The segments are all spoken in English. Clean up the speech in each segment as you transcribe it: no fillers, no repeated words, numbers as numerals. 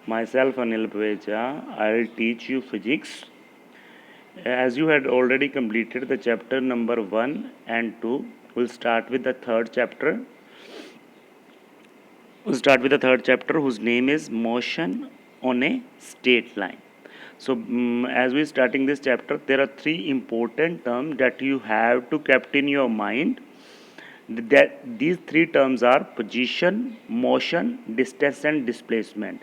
Myself, Anil Pavecha, I'll teach you physics. As you had already completed the chapter number 1 and 2, we'll start with the third chapter. Whose name is Motion on a Straight Line. So, as we're starting this chapter, there are three important terms that you have to keep in your mind. That these three terms are position, motion, distance, and displacement.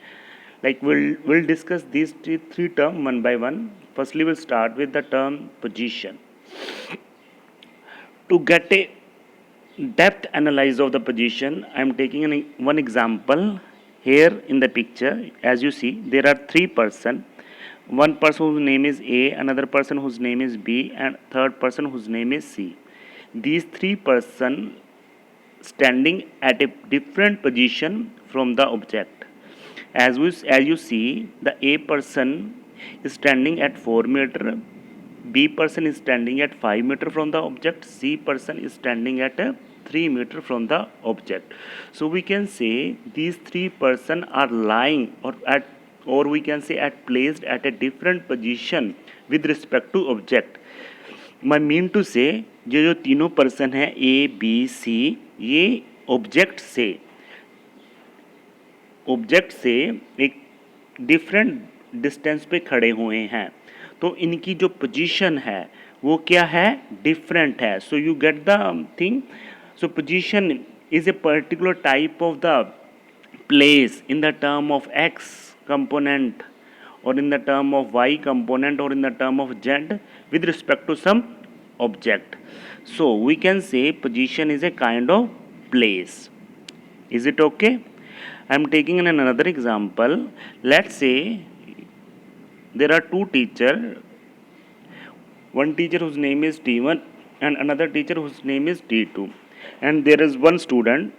Like we'll discuss these three terms one by one. Firstly, we'll start with the term position. To get a depth analysis of the position, I am taking one example here in the picture. As you see, there are three persons. One person whose name is A, another person whose name is B, and third person whose name is C. These three persons standing at a different position from the object. As you see, the A person is standing at 4 meter, B person is standing at 5 meter from the object, C person is standing at 3 meter from the object. So we can say these three person are lying or we can say placed at a different position with respect to object. मैं mean to से जो तीनों person हैं A B C, ये object से एक different distance पे खड़े हुए हैं, तो इनकी जो पोजीशन है वो क्या है, डिफरेंट है. So you get the thing. So position is a particular type of the place in the term of x component or in the term of y component or in the term of z with respect to some object. So we can say position is a kind of place. Is it okay? I am taking another example. Let's say there are two teachers, one teacher whose name is T1 and another teacher whose name is T2, and there is one student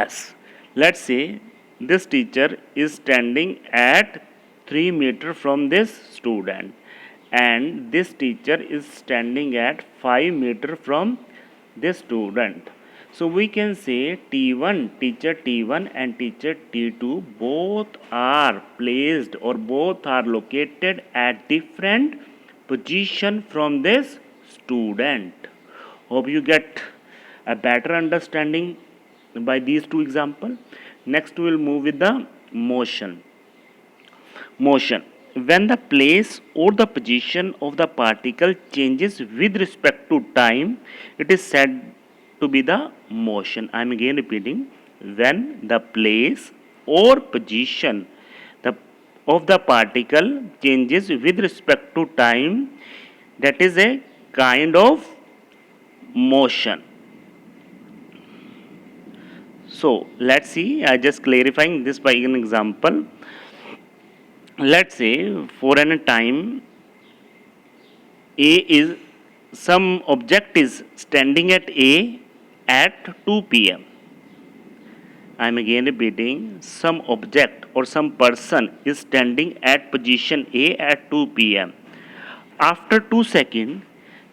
S. Let's say this teacher is standing at 3 meter from this student and this teacher is standing at 5 meter from this student. So we can say T1, teacher T1 and teacher T2 both are placed or both are located at different position from this student. Hope you get a better understanding by these two examples. Next we will move with the motion. Motion. When the place or the position of the particle changes with respect to time, it is said to be the motion. I am again repeating. When the place or position of the particle changes with respect to time, that is a kind of motion. So let's see, I just clarifying this by an example. Let's say for a time A is some object is standing at A at 2 p.m. I am again repeating, some object or some person is standing at position A at 2 p.m. After 2 seconds,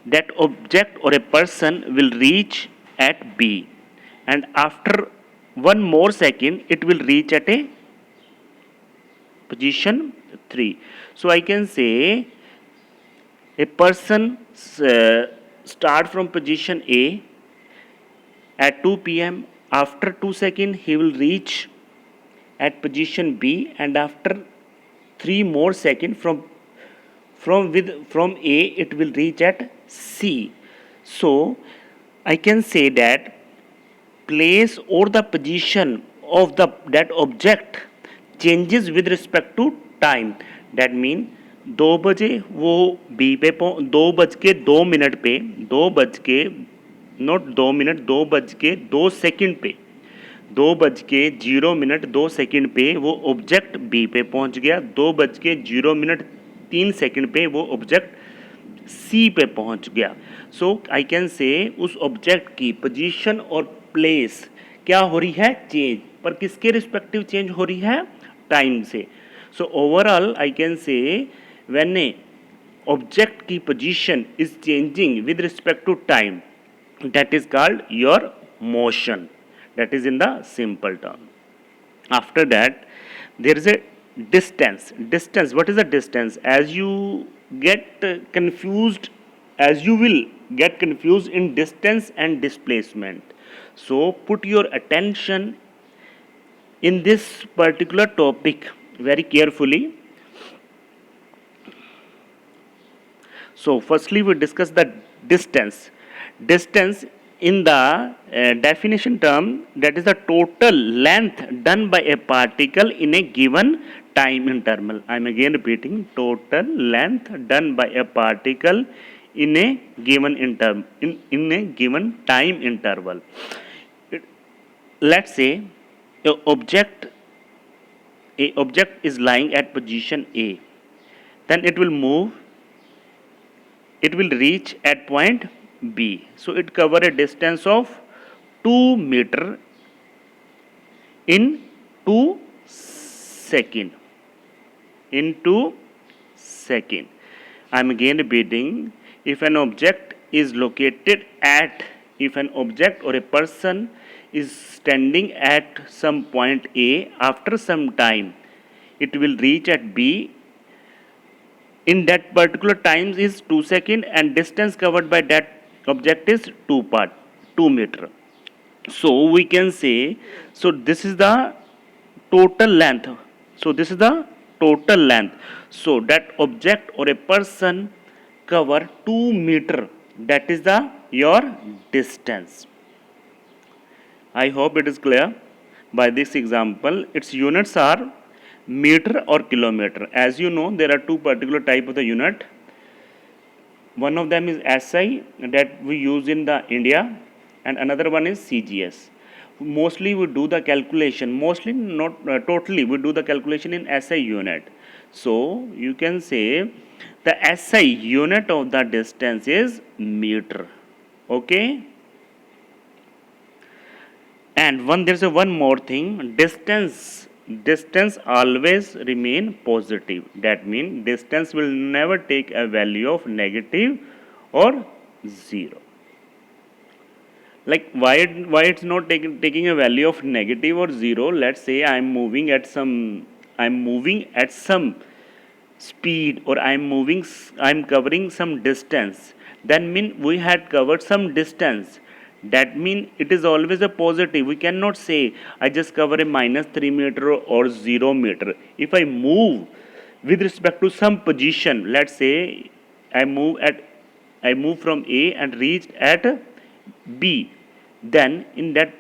that object or a person will reach at B, and after 1 more second it will reach at a position 3. So I can say a person start from position A at 2 p.m. After 2 seconds he will reach at position B, and after 3 more seconds from A it will reach at C. So I can say that place or the position of that object changes with respect to time. That mean 2 बजे वो B पे 2:02 पे 2 बज के not 2 minute 2 बज के 2 second पे 2:02 पे वो ऑब्जेक्ट बी पे पहुंच गया. 2:03 पे वो ऑब्जेक्ट सी पे पहुंच गया. सो आई कैन से उस ऑब्जेक्ट की पोजीशन और प्लेस क्या हो रही है, चेंज. पर किसके रिस्पेक्टिव चेंज हो रही है, टाइम से. So overall I can say when a object की position is changing with respect to time, that is called your motion. That is in the simple term. After that there is a Distance, what is the distance? As you get confused, as you will get confused in distance and displacement, so put your attention in this particular topic very carefully. So firstly we discuss the distance. Distance in the definition term, that is the total length done by a particle in a given time interval. I am again repeating, total length done by a particle in a given in a given time interval. Let's say a object is lying at position A, then it will reach at point B. So it cover a distance of 2 meter in 2 second. In 2 second. I am again repeating, if an object or a person is standing at some point A, after some time it will reach at B. In that particular time is 2 seconds, and distance covered by that object is 2 meter. So we can say, so this is the total length. So this is the total length. So that object or a person cover 2 meter. That is your distance. I hope it is clear. By this example, its units are meter or kilometer. As you know, there are two particular type of the unit. One of them is SI, that we use in the India, and another one is CGS. Mostly we do the calculation, mostly not totally, we do the calculation in SI unit. So you can say the SI unit of the distance is meter. Okay. And there's one more thing, distance always remain positive. That means distance will never take a value of negative or 0. Like why it's not taking a value of negative or 0? Let's say I'm moving at some speed, or I'm covering some distance. Then mean we had covered some distance. That means it is always a positive. We cannot say I just cover a -3 meter or 0 meter. If I move with respect to some position, let's say I move from A and reached at B, then in that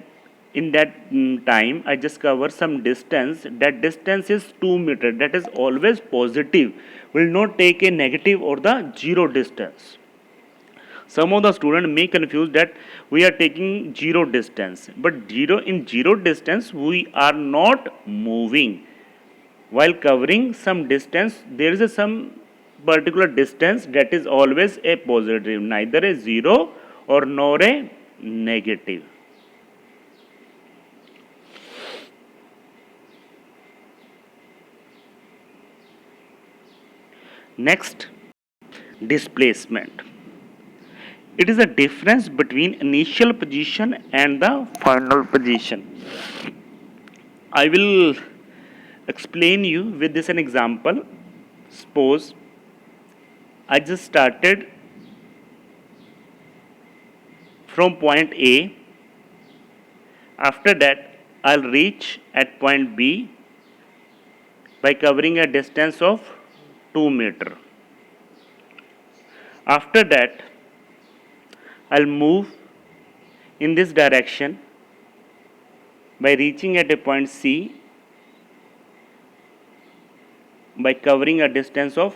time I just cover some distance. That distance is 2 meter. That is always positive. Will not take a negative or the 0 distance. Some of the students may confuse that we are taking 0 distance, but in 0 distance we are not moving. While covering some distance, there is some particular distance that is always a positive, neither a 0 or nor a negative. Next, displacement. It is a difference between initial position and the final position. I will explain you with this an example. Suppose I just started from point A. After that, I'll reach at point B by covering a distance of 2 meter. After that, I'll move in this direction by reaching at a point C by covering a distance of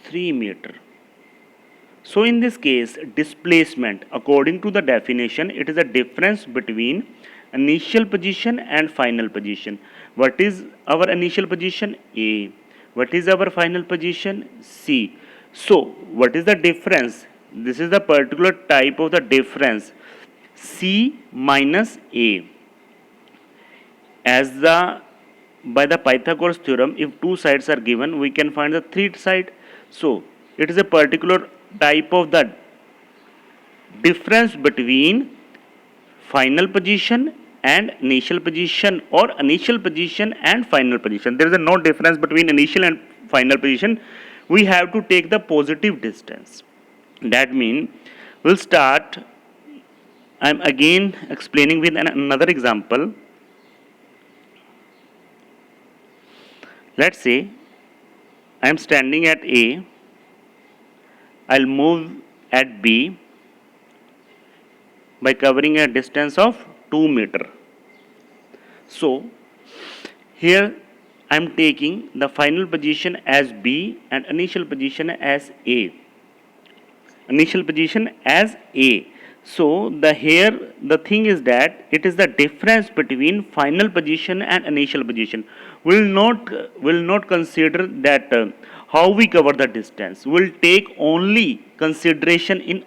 3 meter. So in this case, displacement, according to the definition, it is a difference between initial position and final position. What is our initial position? A. What is our final position? C. So what is the difference? This is the particular type of the difference, C minus A. By the Pythagoras theorem, if two sides are given, we can find the third side. So it is a particular type of the difference between final position and initial position or initial position and final position. There is no difference between initial and final position. We have to take the positive distance. That means we'll start. I'm again explaining with another example. Let's say I'm standing at A. I'll move at B by covering a distance of 2 meter. So here I am taking the final position as B and initial position as A. Initial position as A. So the thing is that it is the difference between final position and initial position. Will not consider that how we cover the distance. Will take only consideration in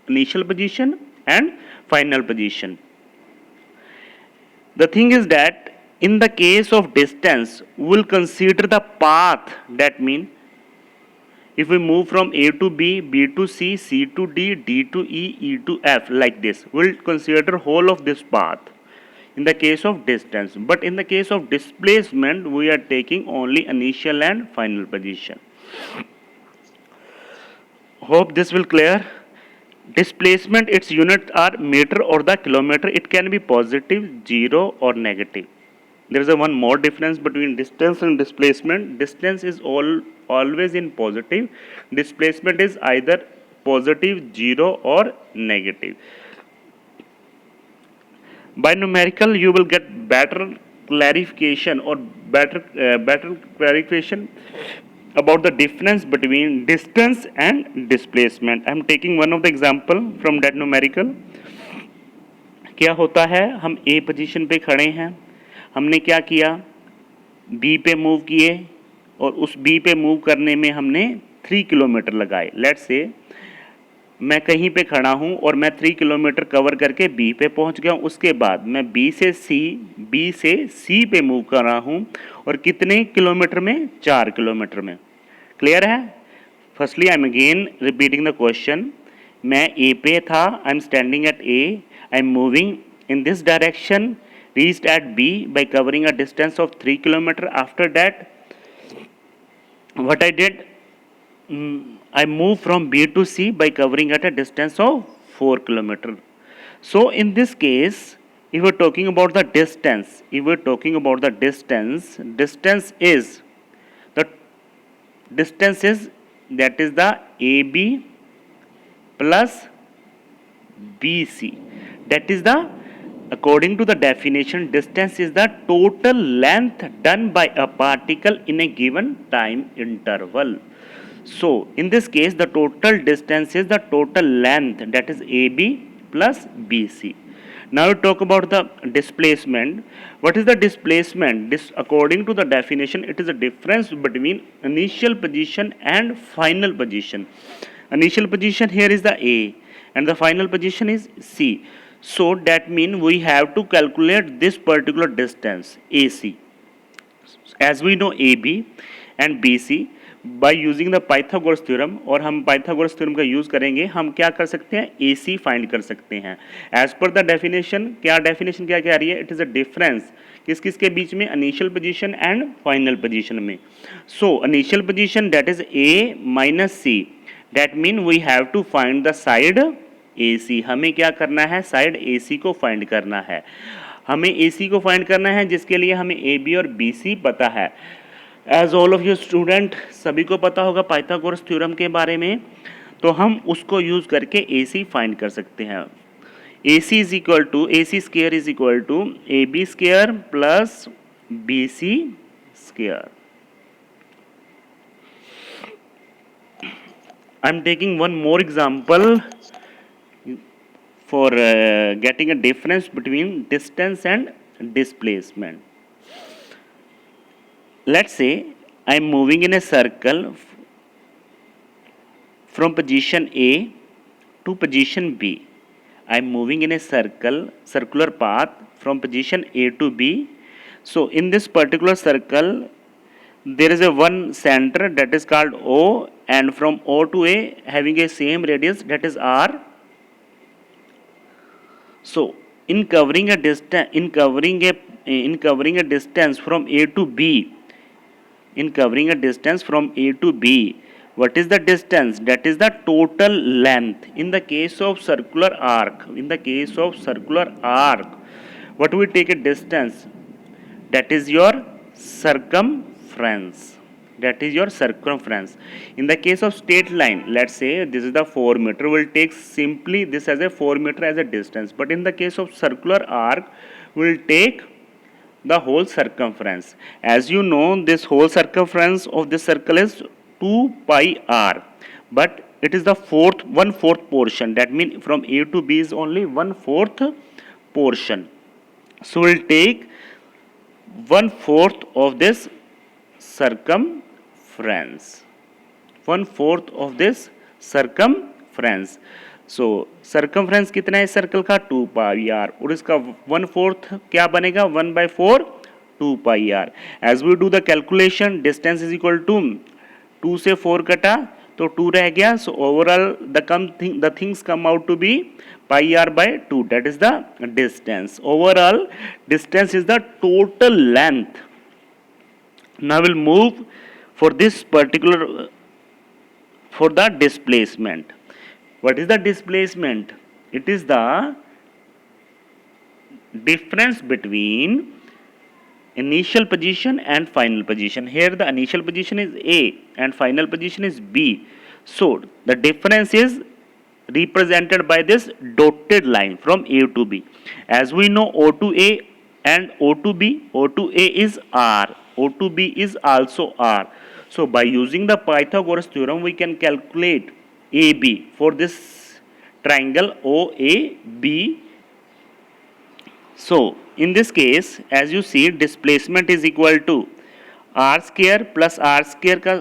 initial position and final position. The thing is that in the case of distance, we will consider the path. That means if we move from A to B, B to C, C to D, D to E, E to F, like this, we will consider whole of this path in the case of distance. But in the case of displacement, we are taking only initial and final position. Hope this will clear. Displacement, its unit are meter or the kilometer. It can be positive, 0 or negative. There is a one more difference between distance and displacement. Distance is always in positive. Displacement is either positive, 0 or negative. By numerical, you will get better clarification or better clarification about the difference between distance and displacement. I am taking one of the example from that numerical. क्या होता है, हम A position पे खड़े हैं, हमने क्या किया, B पे मूव किए और उस B पे मूव करने में हमने 3 किलोमीटर लगाए. लेट्स से मैं कहीं पे खड़ा हूँ और मैं 3 किलोमीटर कवर करके B पे पहुँच गया हूँ. उसके बाद मैं B से C पे मूव कर रहा हूँ और कितने किलोमीटर में, 4 किलोमीटर में. क्लियर है? Firstly I am again repeating the question. मैं A पे था, I am standing at A, I am moving in this direction, reached at B by covering a distance of 3 kilometer. After that, what I did, I moved from B to C by covering at a distance of 4 kilometer. So in this case, if we're talking about the distance, distance is that is the AB plus BC. That is the, according to the definition, distance is the total length done by a particle in a given time interval. So in this case, the total distance is the total length, that is AB plus BC. Now we talk about the displacement. What is the displacement? According to the definition, it is a difference between initial position and final position. Initial position here is the A and the final position is C. So that means we have to calculate this particular distance AC. As we know AB and BC by using the Pythagoras theorem, और हम Pythagoras theorem का use करेंगे, हम क्या कर सकते हैं, AC find कर सकते हैं. As per the definition, क्या definition क्या कह रही है, it is a difference किस किस के बीच में, initial position and final position में. So initial position, that is A minus C, that mean we have to find the side AC. हमें क्या करना है, साइड AC को फाइंड करना है. हमें AC को फाइंड करना है जिसके लिए हमें AB और BC पता है. As all of you student, सभी को पता होगा पाइथागोरस थ्योरम के बारे में, तो हम उसको यूज़ करके AC फाइंड कर सकते हैं. AC is equal to, AC square is equal to AB square plus BC square. I am taking one more example for getting a difference between distance and displacement. Let's say I am moving in a circle from position A to position B. I am moving in a circular path from position A to B. So in this particular circle, there is a one center that is called O, and from O to A having a same radius, that is R. So in covering a distance from A to B, in covering a distance from A to B, what is the distance? That is the total length. In the case of circular arc, what we take a distance? That is your circumference. In the case of straight line, let's say this is the 4 meter, we'll take simply this as a 4 meter as a distance. But in the case of circular arc, we'll take the whole circumference. As you know, this whole circumference of this circle is 2 pi r, but it is the 1/4 portion. That means from A to B is only 1/4 portion. So we'll take 1/4 of this circumference. 1/4 of this circumference. So circumference कितना है circle का 2 pi are, और इसका 1/4 क्या बनेगा 1/4 2 pi r. As we do the calculation, distance is equal to 2 से 4 कटा तो 2 रह गया. So overall the things come out to be pi r by 2. That is the distance. Overall distance is the total length. Now will move for this particular for the displacement. What is the displacement? It is the difference between initial position and final position. Here the initial position is A and final position is B. So the difference is represented by this dotted line from A to B. As we know, O to A and O to B, O to A is R, O to B is also R. So by using the Pythagoras theorem, we can calculate AB for this triangle OAB. So in this case, as you see, displacement is equal to r square plus r square का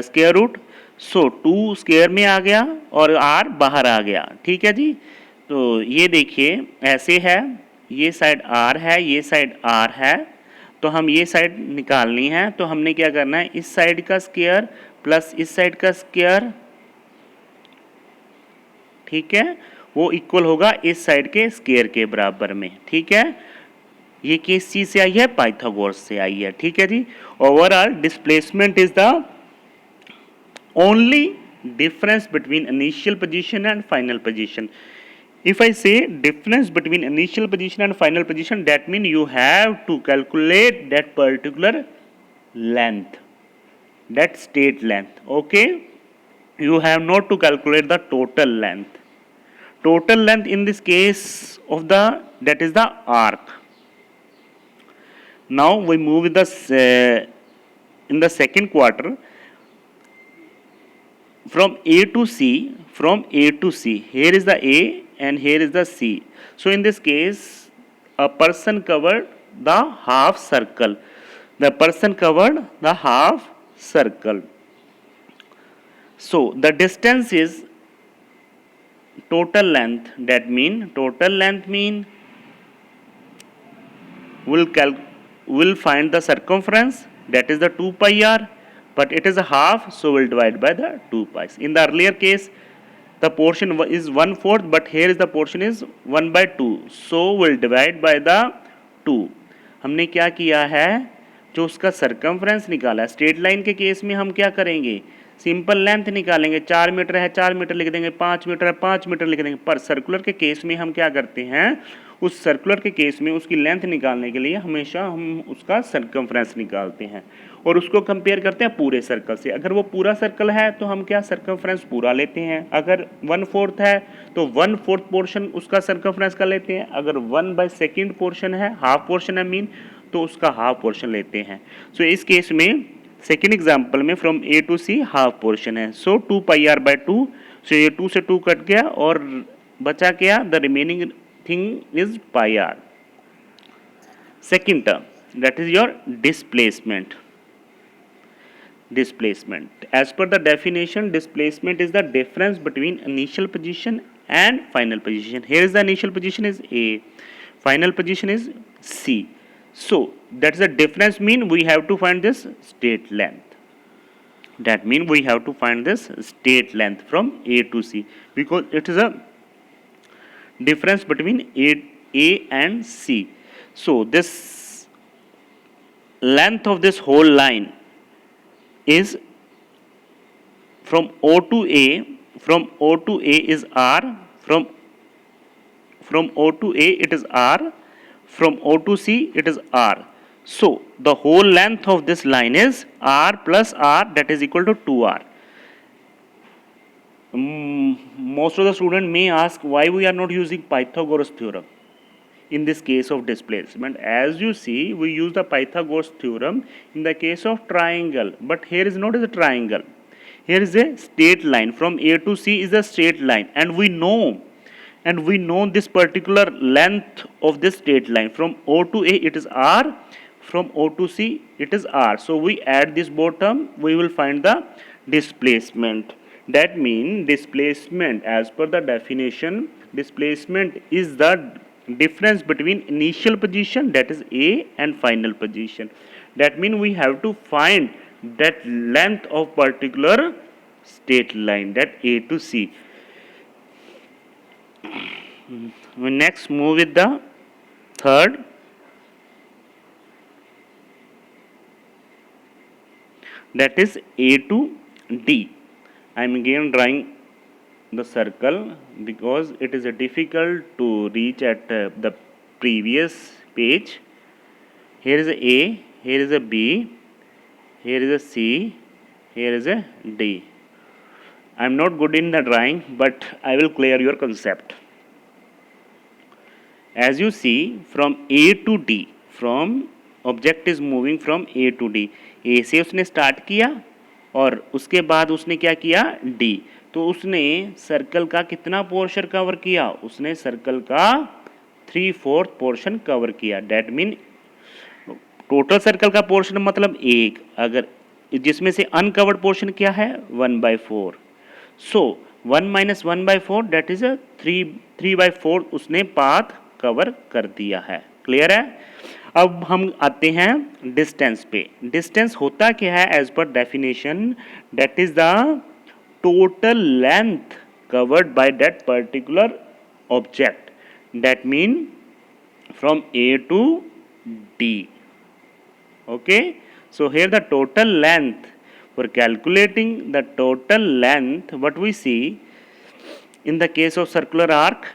square root. सो 2 square में आ गया और r बाहर आ गया. ठीक है जी. तो ये देखिए ऐसे है, ये साइड r है, ये साइड r है. तो हम ये साइड निकालनी है. तो हमने क्या करना है, इस साइड का स्क्वायर प्लस इस साइड का स्क्वायर, ठीक है, वो इक्वल होगा इस साइड के स्क्वायर के बराबर में. ठीक है, ये किस चीज से आई है, पाइथागोरस से आई है. ठीक है जी. Overall displacement is the only difference between initial position and final position. If I say difference between initial position and final position, that means you have to calculate that particular length, that straight length. Okay, you have not to calculate the total length. Total length in this case of the, that is the arc. Now we move with the in the second quarter from A to C, from A to C. Here is the A and here is the C. So in this case, a person covered the half circle. The person covered the half circle. So the distance is total length. That mean we'll find the circumference, that is the 2 pi r, but it is a half, so we'll divide by the 2 pi. In the earlier case, the portion is 1/4, but here is the portion is 1/2, so we'll divide by the 2. हमने क्या किया है, जो उसका circumference निकाला. Straight line के case में हम क्या करेंगे, सिंपल लेंथ निकालेंगे. 4 मीटर है 4 मीटर लिख देंगे, 5 मीटर है 5 मीटर लिख देंगे. पर सर्कुलर के केस में हम क्या करते हैं, उस सर्कुलर के केस में उसकी लेंथ निकालने के लिए हमेशा हम उसका सर्कमफ्रेंस निकालते हैं और उसको कंपेयर करते हैं पूरे सर्कल से. अगर वो पूरा सर्कल है तो हम क्या सर्कमफ्रेंस पूरा लेते हैं. अगर 1/4 है तो 1/4 पोर्शन उसका सर्कमफ्रेंस का लेते हैं. अगर 1/2 पोर्शन है, हाफ पोर्शन है मीन, तो उसका हाफ पोर्शन लेते हैं. सो इस केस में सेकेंड एग्जाम्पल में from A to C half portion है. सो 2 पाई r बाय 2. सो ये 2 से 2 कट गया और बचा क्या, the remaining thing is pi r. Second term, that is your displacement. As per the definition, displacement is the difference between initial position and final position. Here is the initial position is A, final position is C. So that's the difference, mean we have to find this straight length. That means we have to find this straight length from A to C, because it is a difference between A A and C. So this length of this whole line is from O to A. From O to A is R. From O to A it is R. From O to C it is R. So the whole length of this line is R plus R, that is equal to 2R. Most of the students may ask why we are not using Pythagoras theorem in this case of displacement. As you see, we use the Pythagoras theorem in the case of triangle, but here is not a triangle. Here is a straight line. From A to C is a straight line, and we know this particular length of this straight line. From O to A it is R, from O to C it is R. So we add this bottom, we will find the displacement. That means displacement, as per the definition, displacement is the difference between initial position, that is A, and final position. That means we have to find that length of particular straight line, that A to C. We next move with the third. That is A to D. I am again drawing the circle because it is difficult to reach at the previous page. Here is a A, here is a B, here is a C, here is a D. I am not good in the drawing, but I will clear your concept. As you see, from A to D, from object is moving from A to D. A से उसने start किया और उसके बाद उसने क्या किया, D. तो उसने सर्कल का कितना पोर्शन कवर किया, उसने सर्कल का 3/4 पोर्शन कवर किया. डैट मीन टोटल सर्कल का पोर्शन मतलब एक, अगर जिसमें से अनकवर्ड पोर्शन क्या है 1/4. सो 1 - 1/4 डेट इज 3/4 उसने पाथ कवर कर दिया है. क्लियर है. अब हम आते हैं डिस्टेंस पे. डिस्टेंस होता क्या है as per definition, that is the total length covered by that particular object. That mean from A to D. Okay, so here the total length, for calculating the total length, what we see in the case of circular arc,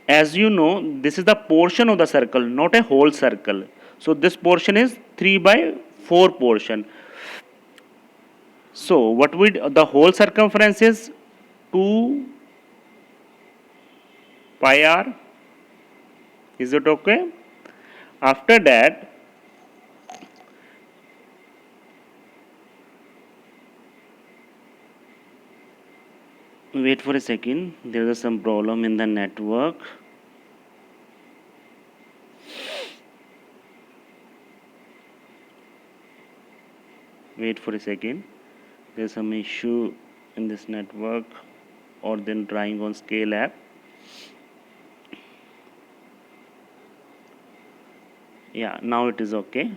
as you know, this is the portion of the circle, not a whole circle. So this portion is 3/4 portion. So what we, the whole circumference is 2 pi r. Is it okay? After that, wait for a second, there is some problem in the network. Wait for a second, there is some issue in this network or then drawing on scale app. Yeah, now it is okay.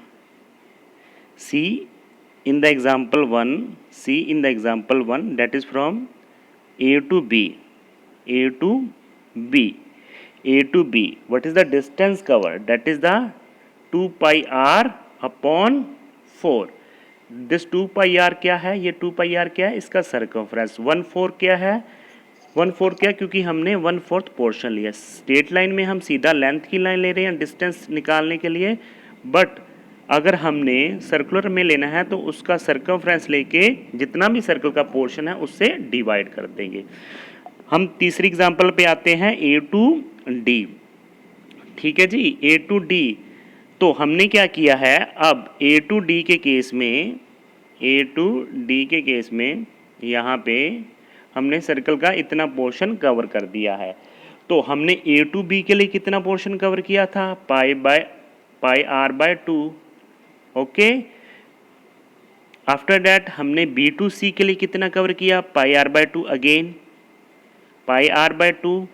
See in the example 1, see in the example 1, that is from A to B, A to B, A to B. What is the distance covered? That is the 2 pi r upon 4. This 2 pi r क्या है, ये 2 pi r क्या है, इसका circumference. 1/4 क्या है, 1/4 क्या, क्योंकि हमने 1/4 पोर्शन लिया. स्ट्रेट लाइन में हम सीधा लेंथ की लाइन ले रहे हैं डिस्टेंस निकालने के लिए, बट अगर हमने सर्कुलर में लेना है तो उसका सर्कमफ्रेंस लेके जितना भी सर्कल का पोर्शन है उससे डिवाइड कर देंगे. हम तीसरी एग्जांपल पे आते हैं, ए टू डी. ठीक है जी, ए टू डी. तो हमने क्या किया है, अब ए टू डी के केस में, ए टू डी के केस में यहाँ पे हमने सर्कल का इतना पोर्शन कवर कर दिया है. तो हमने ए टू बी के लिए कितना पोर्शन कवर किया था, pi r by 2. Okay. After that हमने बी टू सी के लिए कितना कवर किया, pi r by 2. Again pi r by 2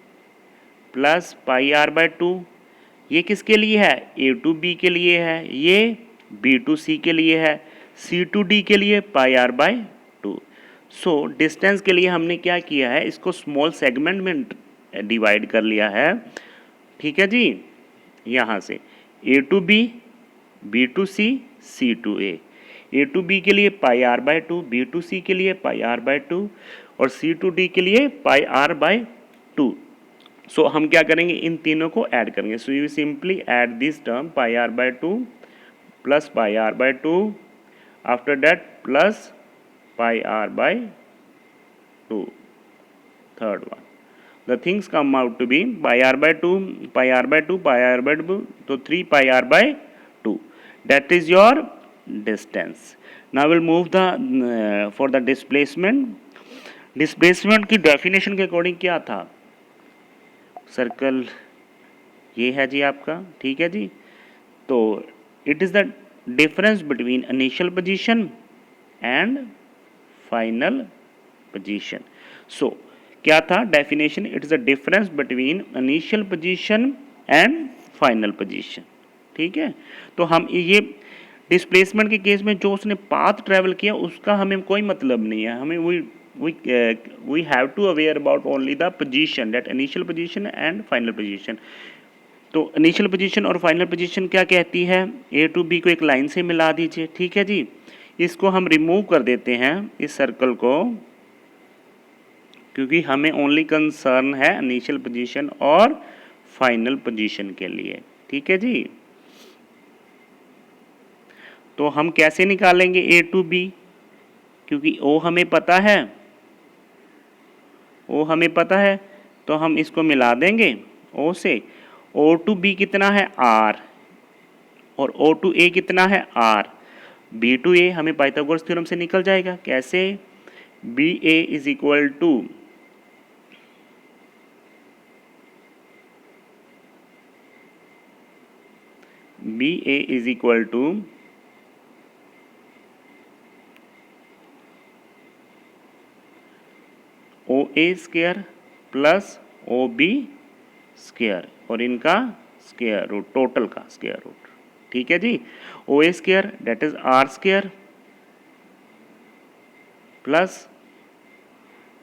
plus pi r by 2. ये किसके लिए है, ए टू बी के लिए है, ये बी टू सी के लिए है, सी टू डी के लिए pi r by 2. So distance के लिए हमने क्या किया है, इसको स्मॉल सेगमेंट में डिवाइड कर लिया है. ठीक है जी, यहाँ से A to B, B to C, C to A to B के लिए pi r by two, B to C के लिए पाई आर बाय टू और सी टू डी के लिए pi r by two. So हम क्या करेंगे, इन तीनों को ऐड करेंगे। So you simply add this term pi r by two plus pi r by two, after that plus pi r by two, third one. The things come out to be pi r by 2, pi r by 2, pi r by 2, so 3 pi r by 2. That is your distance. Now we'll move the for the displacement. Displacement की definition के according क्या था? Circle ये है जी आपका, ठीक है जी। तो it is the difference between initial position and final position. So क्या था definition, it is a difference between initial position and final position, ठीक है। तो हम ये डिस्प्लेसमेंट के केस में जो उसने पाथ ट्रेवल किया उसका हमें कोई मतलब नहीं है, हमें we have to aware about only the position, that initial position and final position. तो इनिशियल पोजीशन और फाइनल पोजीशन क्या कहती है, ए टू बी को एक लाइन से मिला दीजिए, ठीक है जी। इसको हम रिमूव कर देते हैं इस सर्कल को, क्योंकि हमें ओनली कंसर्न है इनिशियल पोजीशन और फाइनल पोजीशन के लिए, ठीक है जी। तो हम कैसे निकालेंगे ए टू बी, क्योंकि ओ हमें पता है, ओ हमें पता है, तो हम इसको मिला देंगे ओ से। ओ टू बी कितना है आर और ओ टू ए कितना है आर, बी टू ए हमें पाइथागोरस थ्योरम से निकल जाएगा। कैसे, B A is equal to B A is equal to O A square plus O B square और इनका स्क्वायर रूट, टोटल का स्क्वायर रूट, ठीक है जी। O A square that is r square plus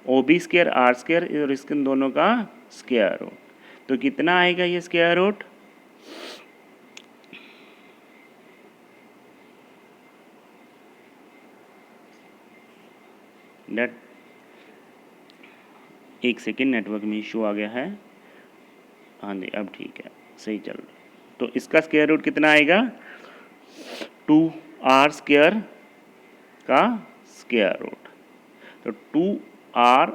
O B square r square और इसके दोनों का स्क्वायर रूट, तो कितना आएगा ये स्क्वायर रूट, डेट, एक सेकेंड नेटवर्क में इशू आ गया है, हाँ जी अब ठीक है, सही चल रहा है। तो इसका स्क्वायर रूट कितना आएगा, 2r स्क्वायर का स्क्वायर रूट, तो 2r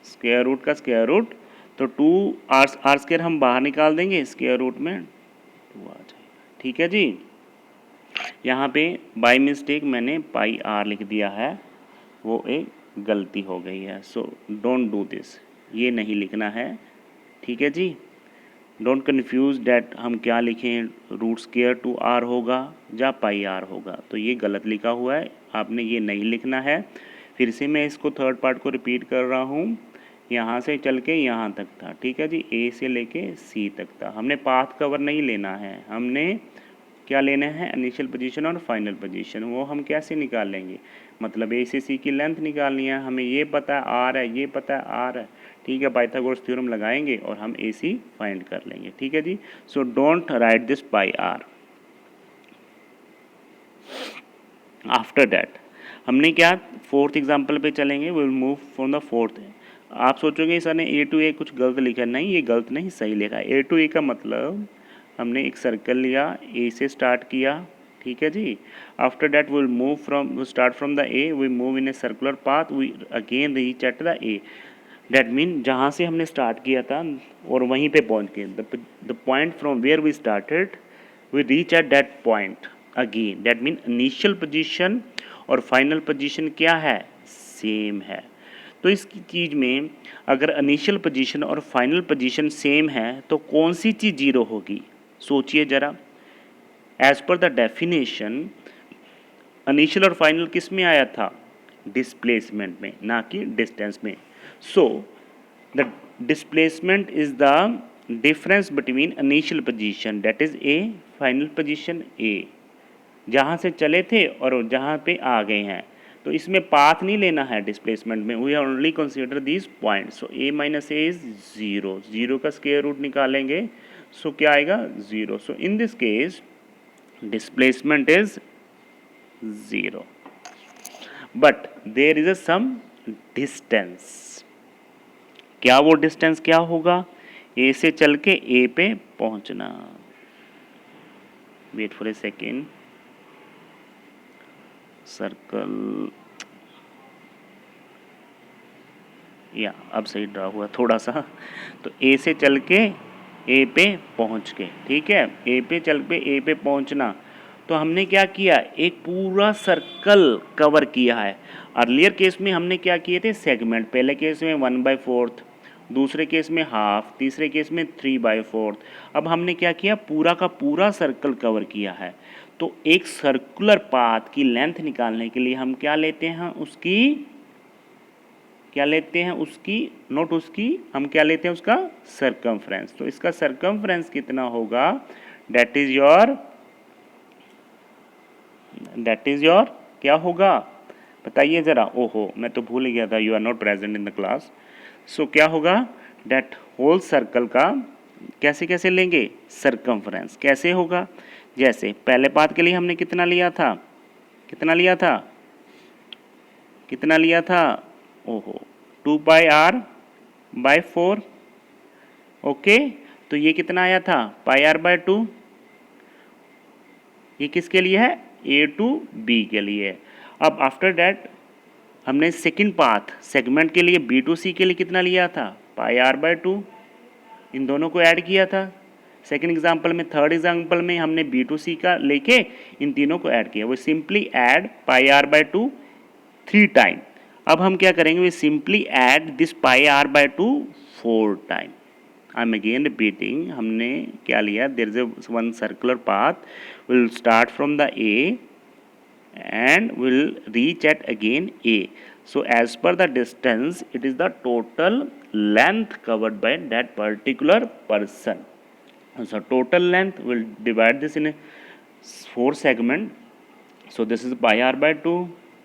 स्क्वायर रूट का स्क्वायर रूट, तो 2r स्क्वायर हम बाहर निकाल देंगे, स्क्वायर रूट में 2 आ जाएगा, ठीक है जी। यहाँ पे बाय मिस्टेक मैंने पाई आर लिख दिया है, वो एक गलती हो गई है। सो डोंट डू दिस, ये नहीं लिखना है, ठीक है जी। डोंट कन्फ्यूज डैट हम क्या लिखें, रूट स्क्वायर 2r होगा या पाई आर होगा, तो ये गलत लिखा हुआ है, आपने ये नहीं लिखना है। फिर से मैं इसको थर्ड पार्ट को रिपीट कर रहा हूँ, यहाँ से चल के यहाँ तक था, ठीक है जी, ए से लेके सी तक था। हमने पाथ कवर नहीं लेना है, हमने क्या लेना है, इनिशियल पोजीशन और फाइनल पोजीशन। वो हम कैसे निकालेंगे, मतलब ए से सी की लेंथ निकालनी है, हमें ये पता है आर है, ये पता है आर है, ठीक है। पाइथागोरस थ्योरम लगाएंगे और हम ए सी फाइंड कर लेंगे, ठीक है जी। So don't write this pi r. After that हमने क्या, फोर्थ एग्जाम्पल पे चलेंगे, we will move from the fourth. आप सोचोगे सर ने ए टू ए कुछ गलत लिखा, नहीं ये गलत नहीं, सही लिखा है। ए टू ए का मतलब हमने एक सर्कल लिया, ए से स्टार्ट किया, ठीक है जी। After that will move from, start from the A, we move in a circular path, we again reach at the A. That mean जहाँ से हमने स्टार्ट किया था और वहीं पे पहुँच गए, the point from where we started we reach at that point again. That mean initial position और फाइनल पोजीशन क्या है, सेम है। तो इस चीज़ में अगर इनिशियल पोजीशन और फाइनल पोजीशन सेम है तो कौन सी चीज़ जीरो होगी, सोचिए ज़रा। As per the definition initial और फाइनल किस में आया था, डिस्प्लेसमेंट में, ना कि डिस्टेंस में। So the displacement is the difference between initial position that is A, final position A, जहाँ से चले थे और जहाँ पे आ गए हैं। तो इसमें पाथ नहीं लेना है डिस्प्लेसमेंट में, we only consider this point. So a minus A is 0, 0 का स्क्वायर रूट निकालेंगे, सो क्या आएगा 0। So in this case displacement is 0, but there is a some distance. क्या वो डिस्टेंस क्या होगा? ए से चल के ए पे पहुंचना। Wait for a second, circle, या अब सही ड्रा हुआ थोड़ा सा। तो ए से चल के ए पे पहुंच के, ठीक है, ए पे चल पे ए पे पहुंचना। तो हमने क्या किया, एक पूरा सर्कल कवर किया है। अर्लियर केस में हमने क्या किए थे, सेगमेंट। पहले केस में 1/4, दूसरे केस में हाफ, तीसरे केस में 3/4। अब हमने क्या किया, पूरा का पूरा सर्कल कवर किया है। तो एक सर्कुलर पाथ की लेंथ निकालने के लिए हम क्या लेते हैं, उसकी क्या लेते हैं, उसकी, नोट उसकी, हम क्या लेते हैं, उसका सरकमफ्रेंस। तो इसका सरकमफ्रेंस कितना होगा, दैट इज योर क्या होगा, बताइए ज़रा। ओहो, मैं तो भूल गया था, you are not present in the class. So क्या होगा, दैट होल सर्कल का कैसे कैसे लेंगे, सरकमफ्रेंस कैसे होगा। जैसे पहले पाथ के लिए हमने कितना लिया था, कितना लिया था, कितना लिया था, ओहो 2πr/4। ओके, तो ये कितना आया था, πr/2। ये किसके लिए है, ए टू बी के लिए। अब आफ्टर दैट हमने सेकंड पाथ सेगमेंट के लिए बी टू सी के लिए कितना लिया था, πr/2। इन दोनों को ऐड किया था सेकंड एग्जांपल में। थर्ड एग्जांपल में हमने बी टू सी का लेके इन तीनों को ऐड किया। वो सिंपली ऐड πr/2 3 टाइम। अब हम क्या करेंगे, we simply add this πr/2 4 time. I am again repeating, हमने क्या लिया, there is one circular path, will start from the A and will reach at again A. So as per the distance, it is the total length covered by that particular person. So total length, will divide this in a 4 segment. So this is πr/2,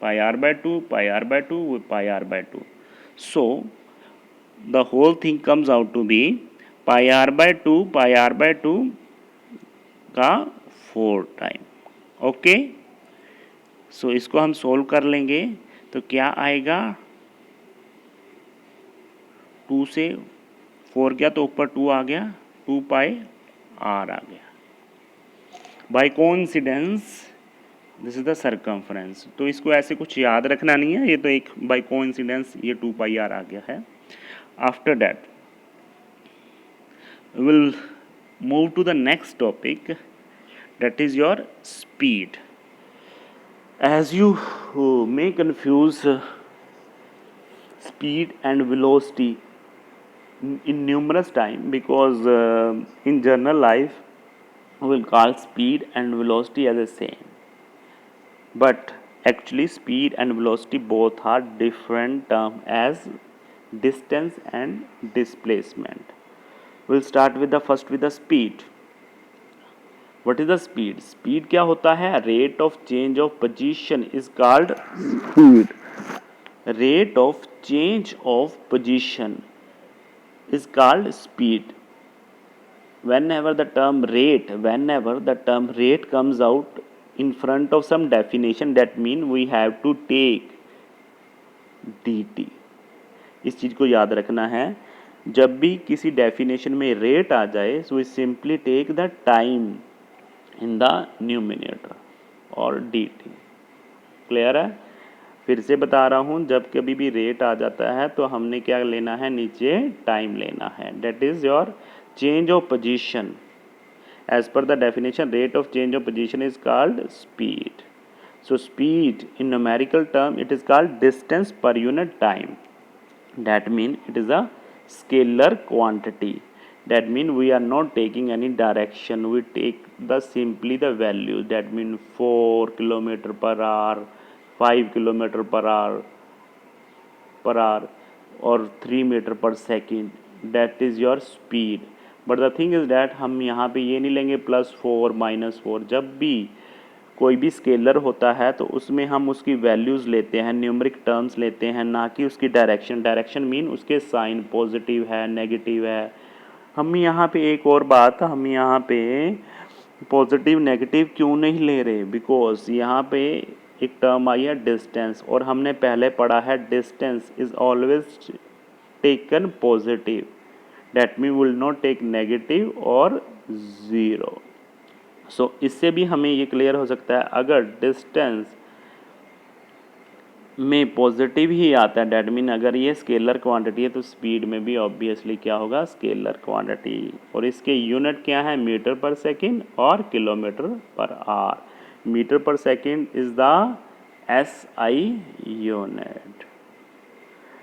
πr/2, πr/2 with πr/2. So the whole thing comes out to be πr/2 πr/2 का 4 time. Okay, सो इसको हम solve कर लेंगे तो क्या आएगा, 2 से 4 गया तो ऊपर 2 आ गया, 2πr आ गया। By coincidence this is the circumference. तो इसको ऐसे कुछ याद रखना नहीं है, ये तो एक बाय कोइंसिडेंस ये 2πr आ गया है। After that will move to the next topic, that is your speed. As you may confuse speed and velocity in numerous time, because in general life we will call speed and velocity as the same, but actually speed and velocity both are different term as distance and displacement. We'll start with the first with the speed. What is the speed? Speed क्या होता है? Rate of change of position is called speed. Rate of change of position is called speed. Whenever the term rate comes out in front of some definition, that means we have to take dt. इस चीज़ को याद रखना है, जब भी किसी definition में rate आ जाए, so we simply take the time in the numerator और dt। क्लियर है? फिर से बता रहा हूँ, जब कभी भी रेट आ जाता है तो हमने क्या लेना है, नीचे टाइम लेना है। That is your change of position. As per the definition, rate of change of position is called speed. So speed in numerical term it is called distance per unit time. That means it is a scalar quantity. That means we are not taking any direction, we take the simply the value. That means 4 km/h, 5 km/h or 3 meter per second. That is your speed. But the thing is that हम यहाँ पे ये नहीं लेंगे +4 -4। जब भी कोई भी स्केलर होता है तो उसमें हम उसकी वैल्यूज़ लेते हैं, न्यूमरिक टर्म्स लेते हैं, ना कि उसकी डायरेक्शन। डायरेक्शन मीन उसके साइन पॉजिटिव है, नेगेटिव है। हम यहाँ पे एक और बात, हम यहाँ पे पॉजिटिव नेगेटिव क्यों नहीं ले रहे, बिकॉज यहाँ पे एक टर्म आई है डिस्टेंस, और हमने पहले पढ़ा है distance is always taken positive, that mean will not take negative और ज़ीरो। सो इससे भी हमें ये क्लियर हो सकता है, अगर डिस्टेंस में पॉजिटिव ही आता है, डैट मीन अगर ये स्केलर क्वांटिटी है तो स्पीड में भी ऑब्वियसली क्या होगा, स्केलर क्वांटिटी। और इसके यूनिट क्या है, मीटर पर सेकंड और किलोमीटर पर आवर। मीटर पर second is the SI unit.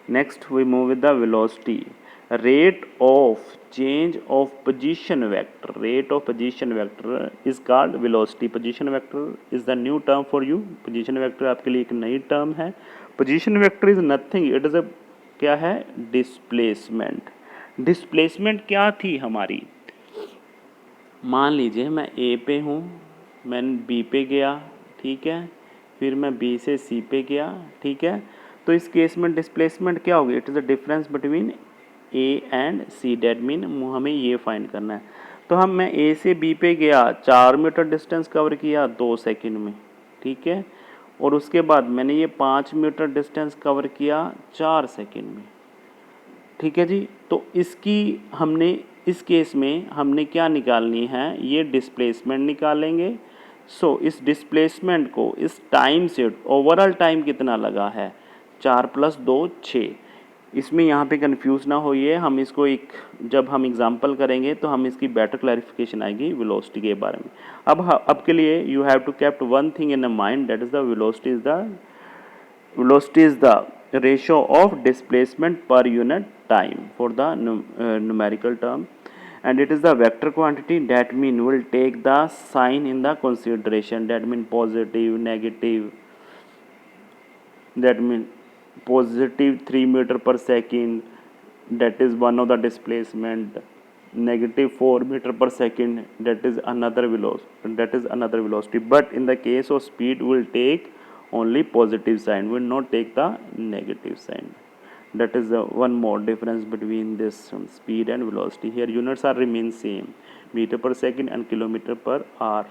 Next we move with the velocity. Rate of change of position vector. Rate of position vector is called velocity. Position vector is the new term for you. Position vector आपके लिए एक नई term है. Position vector is nothing. It is a क्या है, displacement. Displacement क्या थी हमारी, मान लीजिए मैं A पे हूँ, मैं B पे गया, ठीक है, फिर मैं B से C पे गया, ठीक है, तो इस केस में डिस्प्लेसमेंट क्या होगी, it is the difference between A and C, that mean हमें ये फाइंड करना है। तो मैं A से B पे गया, 4 मीटर डिस्टेंस कवर किया 2 सेकंड में, ठीक है, और उसके बाद मैंने ये 5 मीटर डिस्टेंस कवर किया 4 सेकंड में, ठीक है जी। तो इसकी हमने इस केस में हमने क्या निकालनी है, ये डिस्प्लेसमेंट निकालेंगे। सो इस डिस्प्लेसमेंट को इस टाइम से, ओवरऑल टाइम कितना लगा है, 4 + 2 6। इसमें यहाँ पे कंफ्यूज ना होइए, हम इसको एक जब हम एग्जांपल करेंगे तो हम इसकी बेटर क्लैरिफिकेशन आएगी वेलोसिटी के बारे में। अब के लिए you have to kept one thing in a mind, that is the velocity is the ratio of displacement per unit time for the numerical term, and it is the vector quantity, that mean will take the sign in the consideration, that mean positive, negative, that mean positive 3 meter per second, that is one of the displacement, negative 4 meter per second, that is another velocity, but in the case of speed will take only positive sign, will not take the negative sign. That is one more difference between this speed and velocity. Here units are remain same, meter per second and kilometer per hour.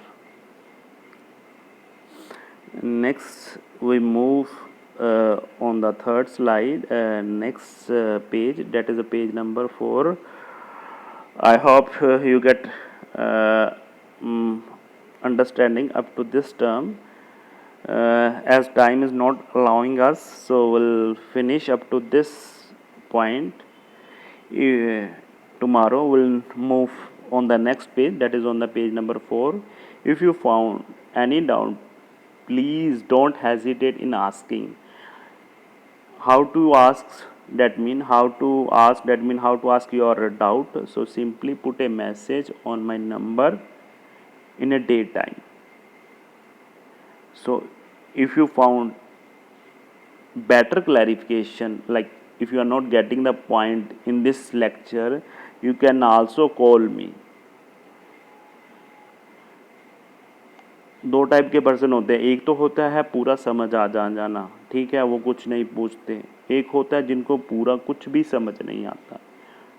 Next we move on the third slide, next page, that is a page number 4. I hope you get understanding up to this term. As time is not allowing us, so we'll finish up to this point. Tomorrow we'll move on the next page, that is on the page number 4. If you found any doubt, please don't hesitate in asking. How to ask, that mean how to ask your doubt. So simply put a message on my number in a daytime. So if you found better clarification, like if you are not getting the point in this lecture, you can also call me. दो type के person होते हैं, एक तो होता है पूरा समझ आ जाना, ठीक है, वो कुछ नहीं पूछते। एक होता है जिनको पूरा कुछ भी समझ नहीं आता,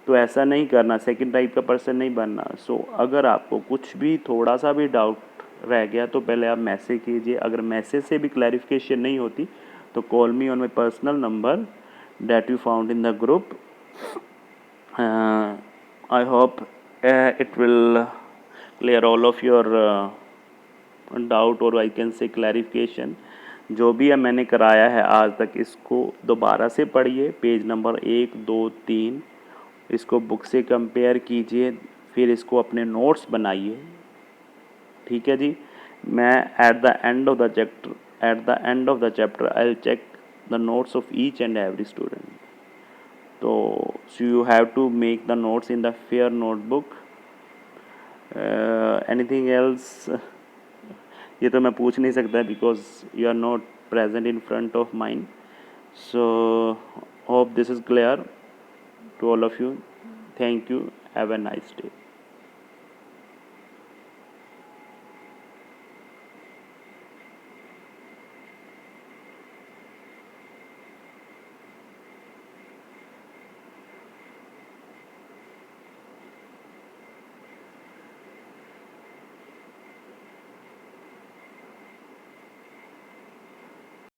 तो ऐसा नहीं करना, सेकंड टाइप का पर्सन नहीं बनना। सो अगर आपको कुछ भी थोड़ा सा भी डाउट रह गया तो पहले आप मैसेज कीजिए, अगर मैसेज से भी क्लैरिफिकेशन नहीं होती तो call me on my personal number that you found in the group. I hope it will clear all of your doubt, और आई कैन से क्लैरिफिकेशन। जो भी मैंने कराया है आज तक, इसको दोबारा से पढ़िए, पेज नंबर 1, 2, 3, इसको बुक से कंपेयर कीजिए, फिर इसको अपने नोट्स बनाइए, ठीक है जी। मैं at the end of the chapter I will check the notes of each and every student. तो so you have to make the notes in the fair notebook. Anything else ये तो मैं पूछ नहीं सकता because you are not present in front of mind. So hope this is clear to all of you. Thank you. Have a nice day.